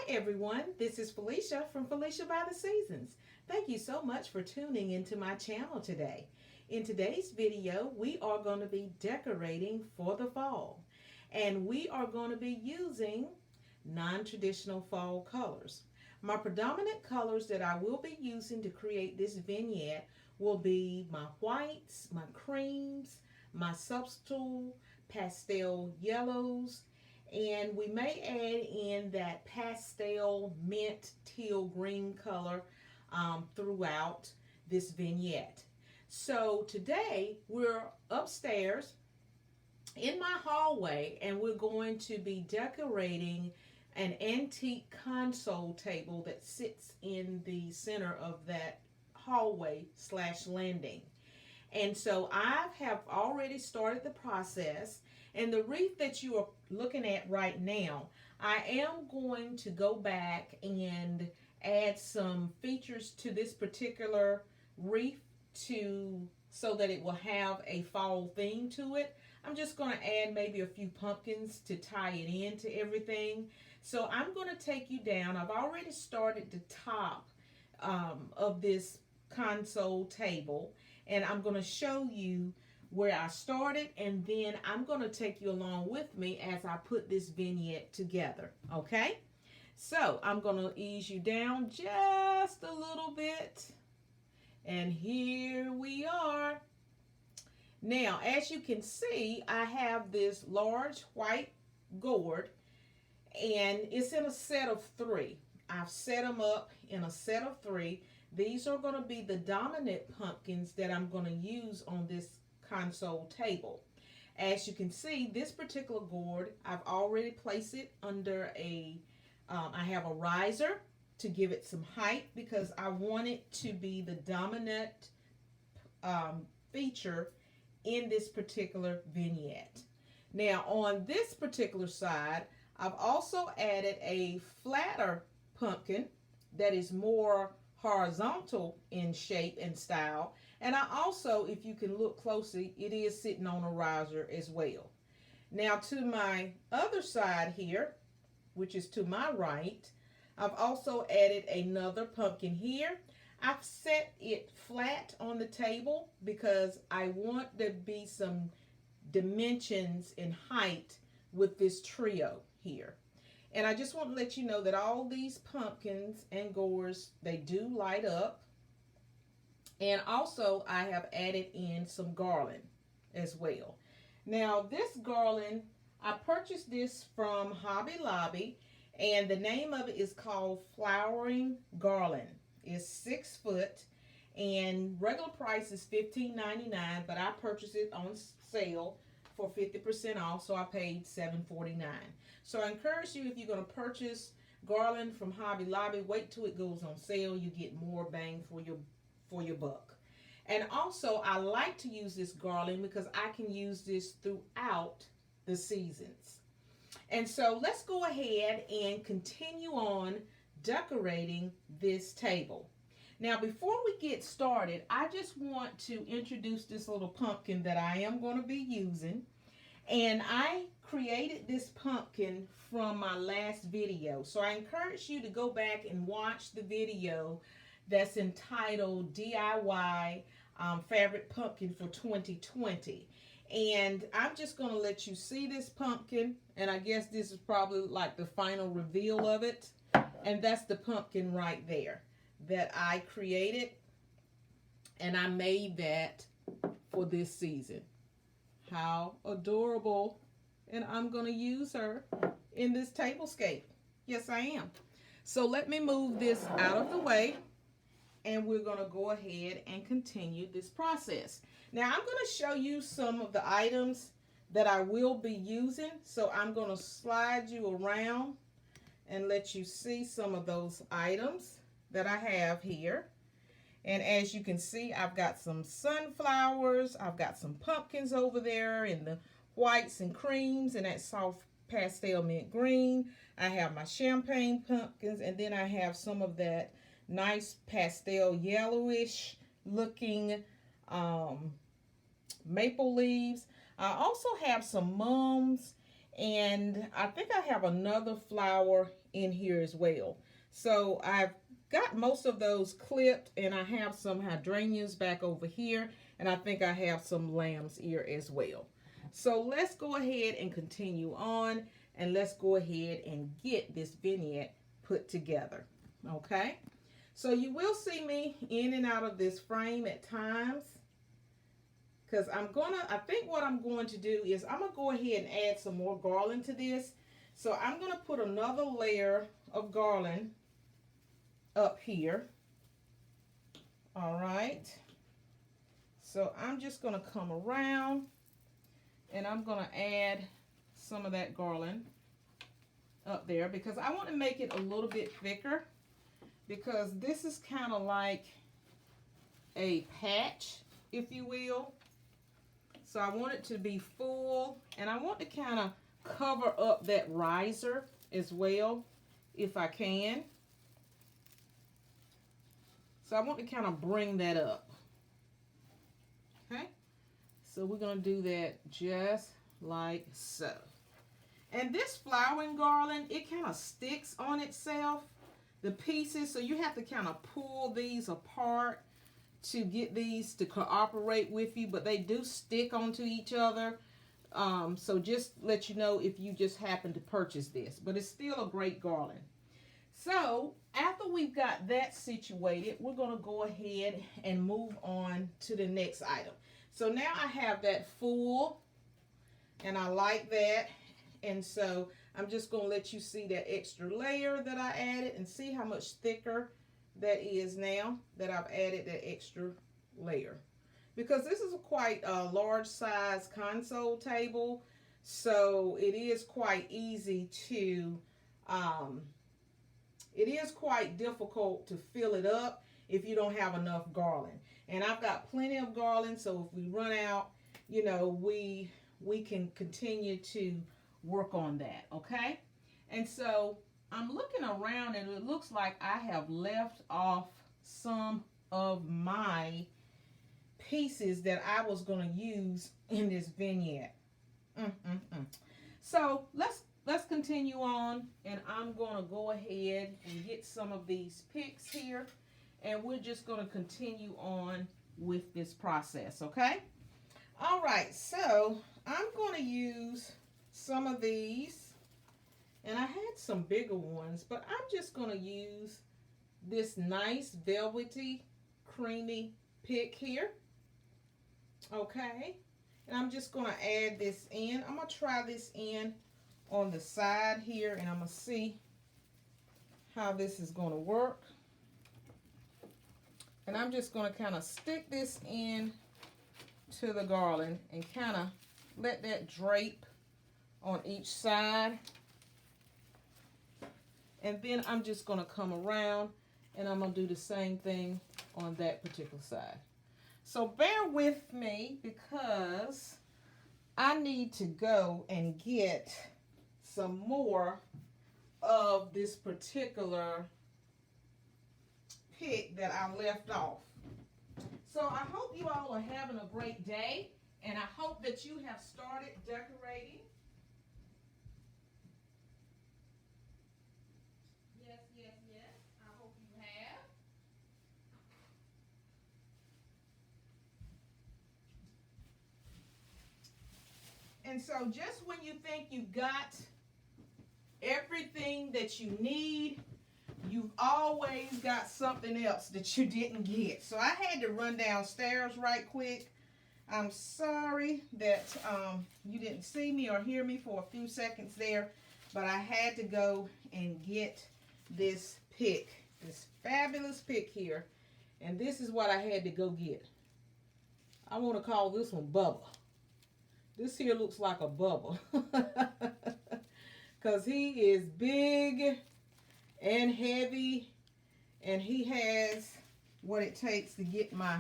everyone, this is Felicia from Felicia by the Seasons. Thank you so much for tuning into my channel today. In today's video, we are going to be decorating for the fall, and we are going to be using non-traditional fall colors. My predominant colors that I will be using to create this vignette will be my whites, my creams, my subtle pastel yellows, and we may add in that pastel mint teal green color throughout this vignette. So today we're upstairs in my hallway, and we're going to be decorating an antique console table that sits in the center of that hallway slash landing. And so I have already started the process, and the wreath that you are looking at right now, I am going to go back and add some features to this particular wreath so that it will have a fall theme to it. I'm just going to add maybe a few pumpkins to tie it into everything. So I'm going to take you down. I've already started the top of this console table, and I'm going to show you where I started, and then I'm going to take you along with me as I put this vignette together, okay? So I'm going to ease you down just a little bit, and here we are. Now, as you can see, I have this large white gourd, and it's in a set of 3. I've set them up in a set of 3. These are going to be the dominant pumpkins that I'm going to use on this console table. As you can see, this particular gourd, I've already placed it under I have a riser to give it some height because I want it to be the dominant feature in this particular vignette. Now on this particular side, I've also added a flatter pumpkin that is more horizontal in shape and style, and I also, if you can look closely, it is sitting on a riser as well. Now to my other side here, which is to my right, I've also added another pumpkin here. I've set it flat on the table because I want there to be some dimensions in height with this trio here. And I just want to let you know that all these pumpkins and gourds, they do light up. And also I have added in some garland as well. Now this garland, I purchased this from Hobby Lobby, and the name of it is called Flowering Garland. It's 6 foot, and regular price is $15.99, but I purchased it on sale for 50% off, so I paid $7.49. So I encourage you, if you're going to purchase garland from Hobby Lobby, wait till it goes on sale. You get more bang for your buck. And also, I like to use this garland because I can use this throughout the seasons. And so let's go ahead and continue on decorating this table. Now, before we get started, I just want to introduce this little pumpkin that I am going to be using. And I created this pumpkin from my last video. So I encourage you to go back and watch the video that's entitled DIY Fabric Pumpkin for 2020. And I'm just going to let you see this pumpkin. And I guess this is probably like the final reveal of it. And that's the pumpkin right there that I created. And I made that for this season. How adorable. And I'm going to use her in this tablescape. Yes, I am. So let me move this out of the way, and we're going to go ahead and continue this process. Now I'm going to show you some of the items that I will be using. So I'm going to slide you around and let you see some of those items that I have here. And as you can see, I've got some sunflowers, I've got some pumpkins over there in the whites and creams and that soft pastel mint green. I have my champagne pumpkins, and then I have some of that nice pastel yellowish looking maple leaves. I also have some mums, and I think I have another flower in here as well. So I've got most of those clipped, and I have some hydrangeas back over here, and I think I have some lamb's ear as well. So let's go ahead and continue on, and let's go ahead and get this vignette put together. Okay, so you will see me in and out of this frame at times, because I think what I'm going to do is I'm gonna go ahead and add some more garland to this. So I'm gonna put another layer of garland up here. All right, so I'm just gonna come around and I'm gonna add some of that garland up there, because I want to make it a little bit thicker, because this is kind of like a patch, if you will. So I want it to be full, and I want to kind of cover up that riser as well, if I can. So I want to kind of bring that up. Okay, so we're going to do that just like so. And this flowering garland, it kind of sticks on itself, the pieces, so you have to kind of pull these apart to get these to cooperate with you, but they do stick onto each other. So just let you know if you just happen to purchase this, but it's still a great garland. So after we've got that situated, we're going to go ahead and move on to the next item. So now I have that full, and I like that. And so I'm just going to let you see that extra layer that I added, and see how much thicker that is now that I've added that extra layer. Because this is a quite large size console table, so it is quite easy to, it is quite difficult to fill it up if you don't have enough garland. And I've got plenty of garland, so if we run out, you know, we can continue to work on that, okay? And so I'm looking around, and it looks like I have left off some of my pieces that I was going to use in this vignette. So let's continue on, and I'm going to go ahead and get some of these picks here, and we're just going to continue on with this process, okay? All right, so I'm going to use some of these, and I had some bigger ones, but I'm just going to use this nice velvety creamy pick here. Okay, and I'm just going to add this in. I'm going to try this in on the side here, and I'm going to see how this is going to work. And I'm just going to kind of stick this in to the garland and kind of let that drape on each side. And then I'm just going to come around, and I'm going to do the same thing on that particular side. So bear with me, because I need to go and get some more of this particular pick that I left off. So I hope you all are having a great day, and I hope that you have started decorating. Yes, yes, yes. I hope you have. And so just when you think you've got everything that you need, you've always got something else that you didn't get. So I had to run downstairs right quick. I'm sorry that you didn't see me or hear me for a few seconds there, but I had to go and get this pick, this fabulous pick here. And this is what I had to go get. I want to call this one Bubba. This here looks like a Bubba. Because he is big and heavy, and he has what it takes to get my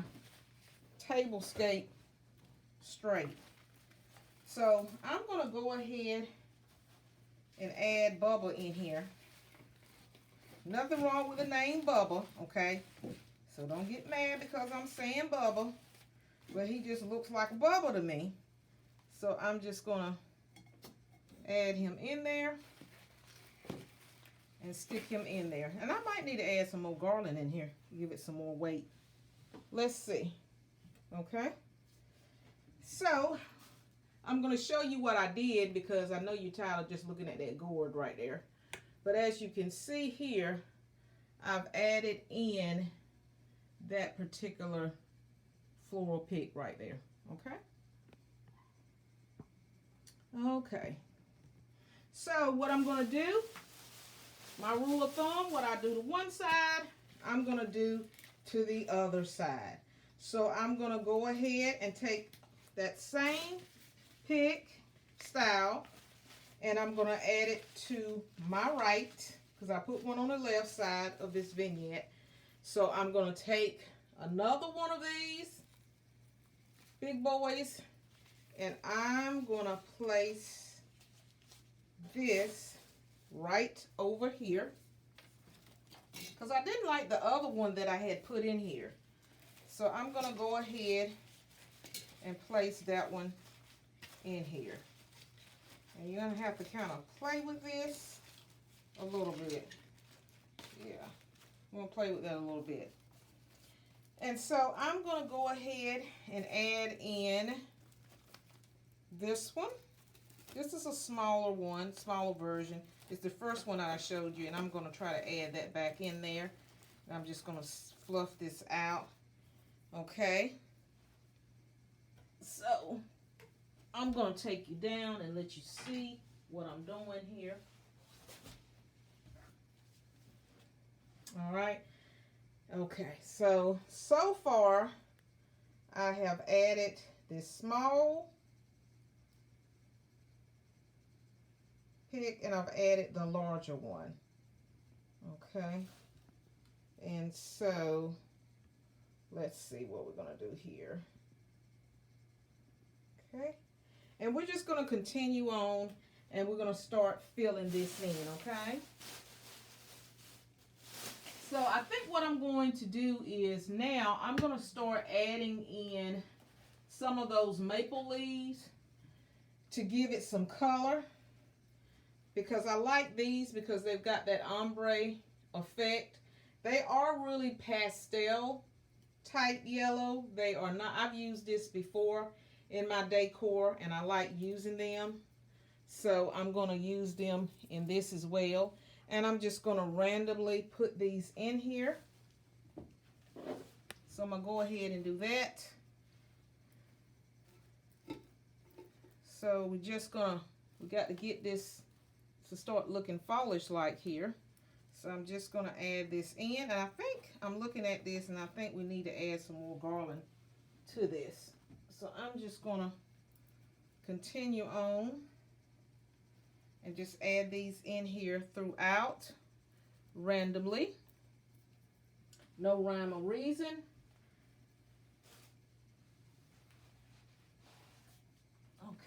table scape straight. So I'm going to go ahead and add Bubba in here. Nothing wrong with the name Bubba, okay? So don't get mad because I'm saying Bubba, but he just looks like a Bubba to me. So I'm just going to add him in there. and stick him in there. And I might need to add some more garland in here, give it some more weight. Let's see. Okay. So I'm going to show you what I did because I know you're tired of just looking at that gourd right there. But as you can see here, I've added in that particular floral pick right there. Okay. Okay. So what I'm going to do, my rule of thumb, what I do to one side, I'm going to do to the other side. So I'm going to go ahead and take that same pick style and I'm going to add it to my right because I put one on the left side of this vignette. So I'm going to take another one of these big boys and I'm going to place this right over here because I didn't like the other one that I had put in here. So I'm going to go ahead and place that one in here. And you're going to have to kind of play with this a little bit. Yeah, I'm going to play with that a little bit. And so I'm going to go ahead and add in this one. This is a smaller one, smaller version. It's the first one that I showed you, and I'm going to try to add that back in there. And I'm just going to fluff this out. Okay. So I'm going to take you down and let you see what I'm doing here. All right. Okay. So far I have added this small pick and I've added the larger one. Okay. And so let's see what we're going to do here. Okay. And we're just going to continue on and we're going to start filling this in, okay? So I think what I'm going to do is now I'm going to start adding in some of those maple leaves to give it some color because I like these because they've got that ombre effect. They are really pastel type yellow. They are not, I've used this before in my decor and I like using them. So I'm going to use them in this as well. And I'm just going to randomly put these in here. So I'm going to go ahead and do that. So we got to get this to start looking fallish like here. So I'm just going to add this in. And I think I'm looking at this and I think we need to add some more garland to this. So I'm just going to continue on and just add these in here throughout randomly. No rhyme or reason.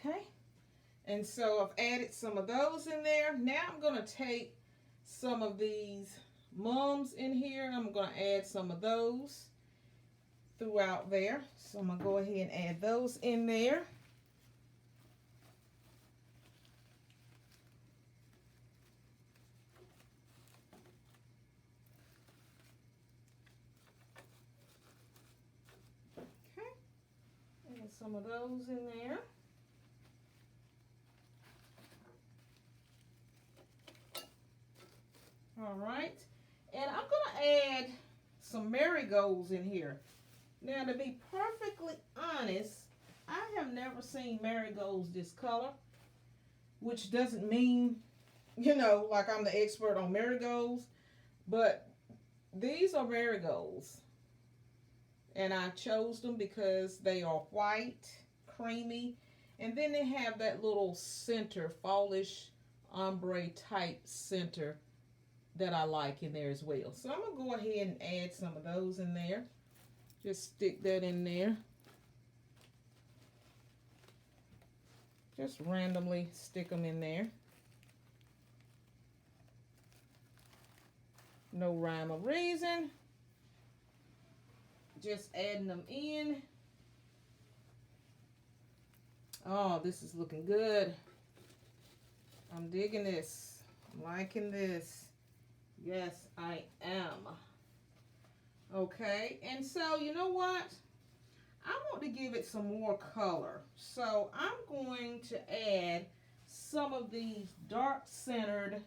Okay. And so I've added some of those in there. Now I'm going to take some of these mums in here and I'm going to add some of those throughout there. So I'm going to go ahead and add those in there. Some of those in there. All right. And I'm going to add some marigolds in here. Now, to be perfectly honest, I have never seen marigolds this color, which doesn't mean, you know, like I'm the expert on marigolds, but these are marigolds. And I chose them because they are white, creamy, and then they have that little center, fallish, ombre type center that I like in there as well. So I'm going to go ahead and add some of those in there. Just stick that in there. Just randomly stick them in there. No rhyme or reason. Just adding them in. Oh, this is looking good. I'm digging this. I'm liking this. Yes, I am. Okay, and so you know what? I want to give it some more color. So I'm going to add some of these dark centered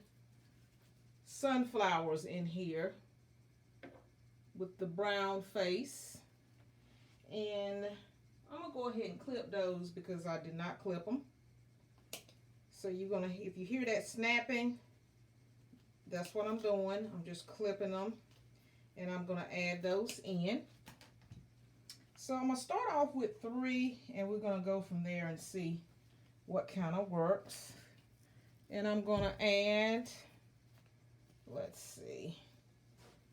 sunflowers in here with the brown face. And I'm going to go ahead and clip those because I did not clip them. So you're going to, if you hear that snapping, that's what I'm doing. I'm just clipping them. And I'm going to add those in. So I'm going to start off with 3, and we're going to go from there and see what kind of works. And I'm going to add, let's see,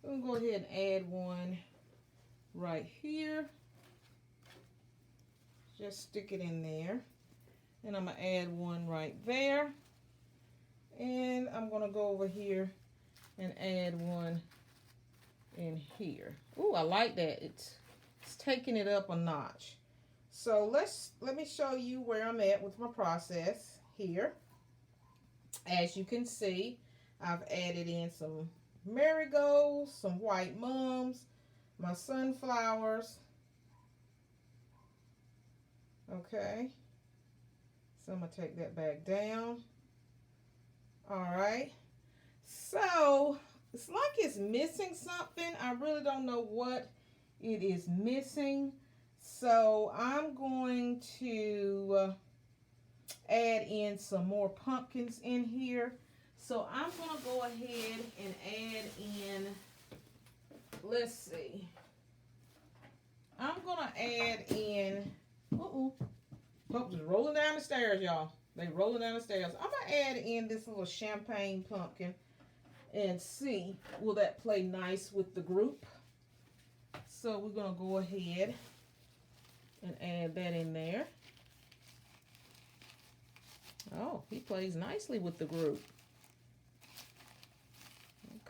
I'm going to go ahead and add one right here. Just stick it in there. And I'm going to add one right there. And I'm going to go over here and add one in here. Ooh, I like that. It's taking it up a notch. So let me show you where I'm at with my process here. As you can see, I've added in some marigolds, some white mums, my sunflowers. Okay. So I'm going to take that back down. All right. So it's like it's missing something. I really don't know what it is missing. So I'm going to add in some more pumpkins in here. So I'm going to go ahead and add in, let's see. I'm going to add in, pumpkins rolling down the stairs, y'all. They rolling down the stairs. I'm going to add in this little champagne pumpkin and see, will that play nice with the group? So we're going to go ahead and add that in there. Oh, he plays nicely with the group.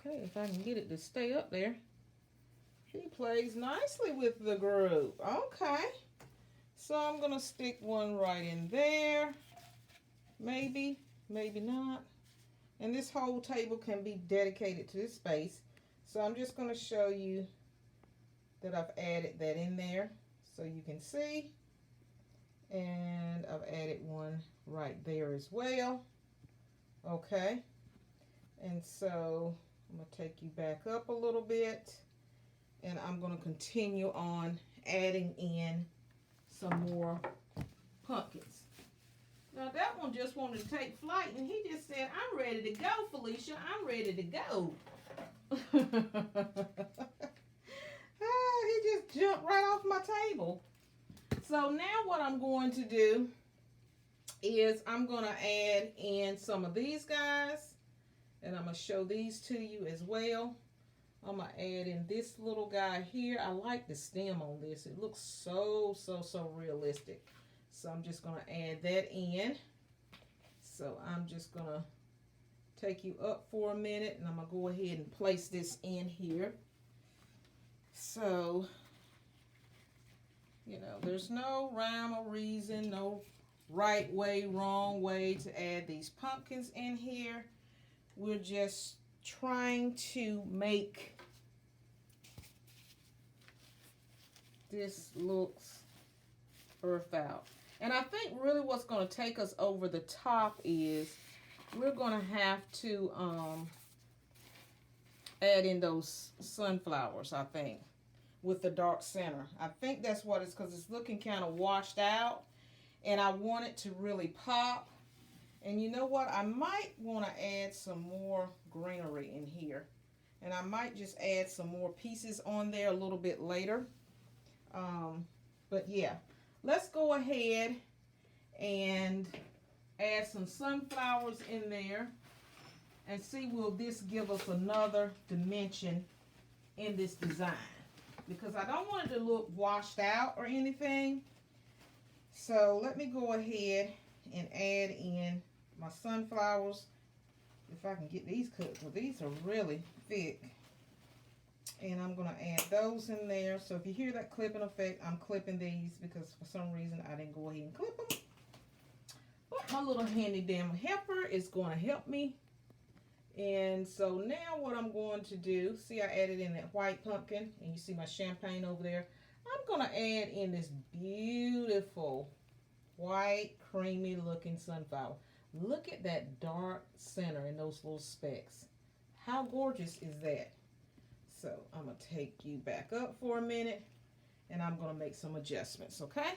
Okay, if I can get it to stay up there. He plays nicely with the group. Okay. So I'm going to stick one right in there. Maybe, maybe not. And this whole table can be dedicated to this space. So I'm just going to show you that I've added that in there so you can see. And I've added one right there as well. Okay. And so I'm going to take you back up a little bit. And I'm going to continue on adding in some more pumpkins. Now that one just wanted to take flight, and he just said, I'm ready to go, Felicia. I'm ready to go. He just jumped right off my table. So now what I'm going to do is I'm going to add in some of these guys, and I'm going to show these to you as well. I'm going to add in this little guy here. I like the stem on this. It looks so realistic. So I'm just going to add that in. So I'm just going to take you up for a minute, and I'm going to go ahead and place this in here. So, you know, there's no rhyme or reason, no right way, wrong way to add these pumpkins in here. We're just trying to make this looks earth out. And I think really what's going to take us over the top is we're going to have to add in those sunflowers, I think, with the dark center. I think that's what it's, because it's looking kind of washed out, and I want it to really pop. And you know what? I might want to add some more greenery in here. And I might just add some more pieces on there a little bit later. But yeah, let's go ahead and add some sunflowers in there and see, will this give us another dimension in this design? Because I don't want it to look washed out or anything. So let me go ahead and add in my sunflowers. If I can get these cut, because these are really thick. And I'm going to add those in there. So if you hear that clipping effect, I'm clipping these because for some reason I didn't go ahead and clip them. But my little handy damn helper is going to help me And so now what I'm going to do, see I added in that white pumpkin, and you see my champagne over there. I'm going to add in this beautiful white creamy looking sunflower. Look at that dark center and those little specks. How gorgeous is that? So I'm going to take you back up for a minute, and I'm going to make some adjustments, okay?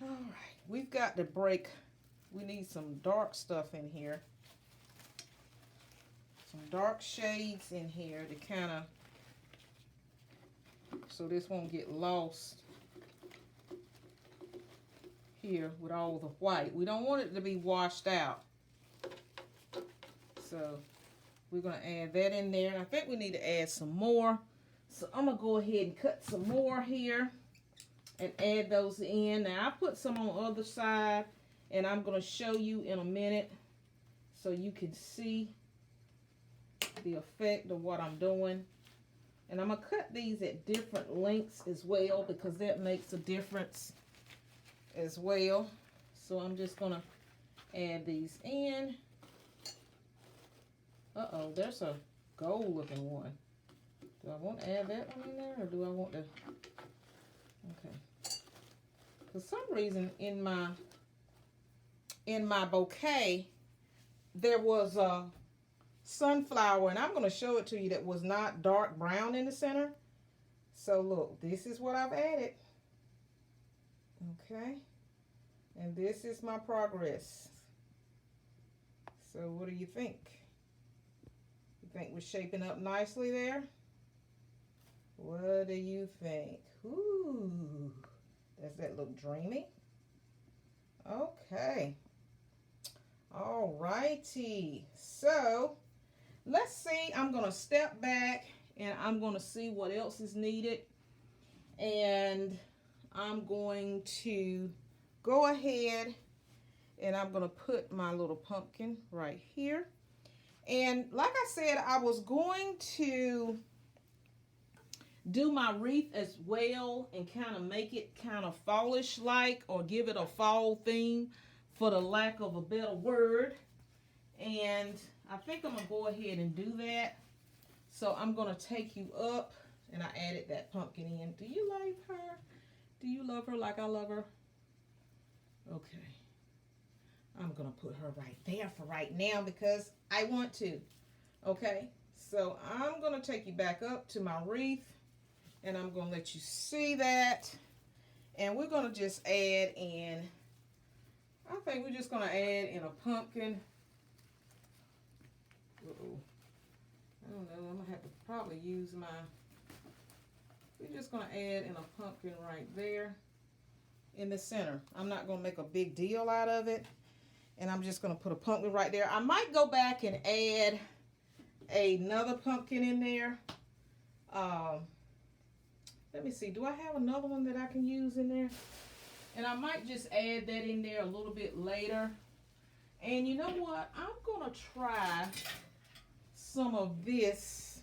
All right, we've got to break, we need some dark stuff in here. Some dark shades in here to kind of, so this won't get lost here with all the white. We don't want it to be washed out. So we're going to add that in there. I think we need to add some more. So I'm going to go ahead and cut some more here and add those in. Now I put some on the other side, and I'm going to show you in a minute so you can see the effect of what I'm doing. And I'm going to cut these at different lengths as well, because that makes a difference as well. So I'm just going to add these in. Uh-oh, there's a gold looking one. Do I want to add that one in there, or do I want to? Okay. For some reason in my bouquet there was a sunflower, and I'm going to show it to you, that was not dark brown in the center. So look, this is what I've added. Okay. And this is my progress. So what do you think? You think we're shaping up nicely there? What do you think? Ooh, does that look dreamy? Okay. All righty. So let's see. I'm going to step back and I'm going to see what else is needed. And I'm going to go ahead and I'm going to put my little pumpkin right here. And like I said, I was going to do my wreath as well and kind of make it kind of fallish like, or give it a fall theme for the lack of a better word. And I think I'm going to go ahead and do that. So I'm going to take you up, and I added that pumpkin in. Do you like her? Do you love her like I love her? Okay. I'm going to put her right there for right now because I want to. Okay. So I'm going to take you back up to my wreath, and I'm going to let you see that. And we're going to just add in, I think we're just going to add in a pumpkin. Uh-oh. I don't know. I'm going to have to probably use my, we're just going to add in a pumpkin right there in the center. I'm not going to make a big deal out of it. And I'm just going to put a pumpkin right there. I might go back and add another pumpkin in there. Let me see. Do I have another one that I can use in there? And I might just add that in there a little bit later. And you know what? I'm going to try some of this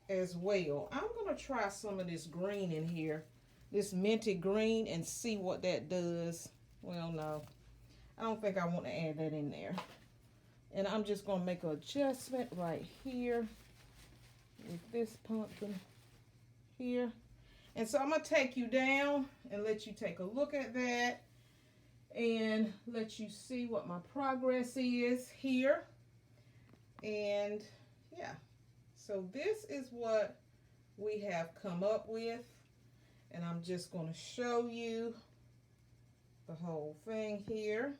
as well. I'm going to try some of this green in here. This minty green, and see what that does. Well, no. I don't think I want to add that in there. And I'm just going to make an adjustment right here with this pumpkin here. And so I'm going to take you down and let you take a look at that and let you see what my progress is here. And yeah, so this is what we have come up with. And I'm just going to show you the whole thing here.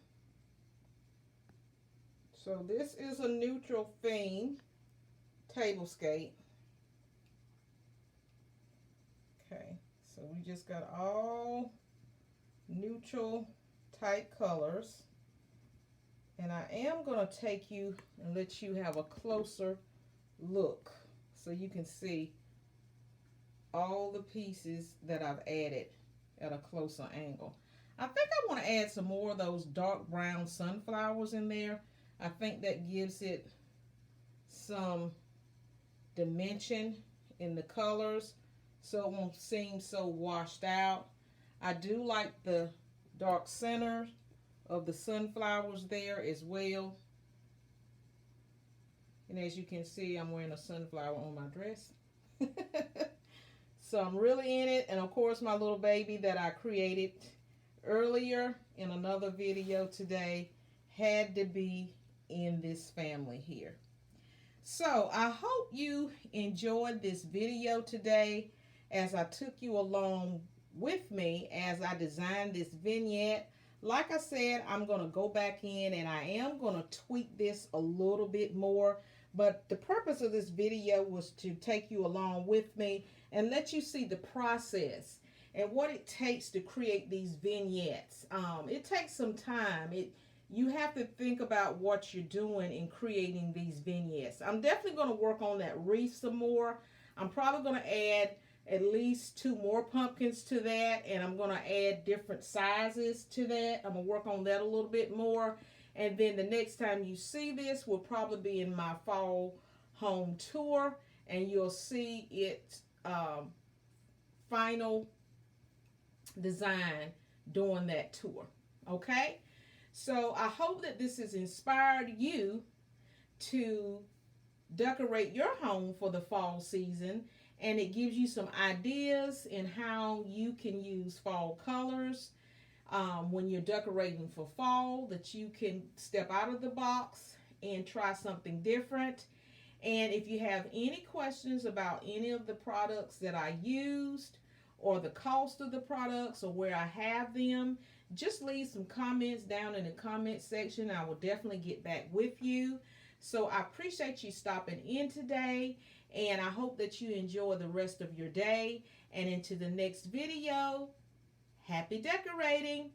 So this is a neutral theme tablescape. Okay, so we just got all neutral type colors. And I am going to take you and let you have a closer look so you can see all the pieces that I've added at a closer angle. I think I want to add some more of those dark brown sunflowers in there. I think that gives it some dimension in the colors so it won't seem so washed out. I do like the dark center of the sunflowers there as well. And as you can see, I'm wearing a sunflower on my dress. So I'm really in it. And of course, my little baby that I created earlier in another video today had to be in this family here. So I hope you enjoyed this video today as I took you along with me as I designed this vignette. Like I said, I'm going to go back in and I am going to tweak this a little bit more. But the purpose of this video was to take you along with me and let you see the process and what it takes to create these vignettes. It takes some time. You have to think about what you're doing in creating these vignettes. I'm definitely going to work on that wreath some more. I'm probably going to add at least 2 more pumpkins to that, and I'm going to add different sizes to that. I'm going to work on that a little bit more. And then the next time you see this will probably be in my fall home tour, and you'll see it final design during that tour. Okay? So I hope that this has inspired you to decorate your home for the fall season, and it gives you some ideas in how you can use fall colors when you're decorating for fall, that you can step out of the box and try something different. And if you have any questions about any of the products that I used or the cost of the products or where I have them, just leave some comments down in the comment section. I will definitely get back with you. So I appreciate you stopping in today, and I hope that you enjoy the rest of your day. And into the next video, happy decorating!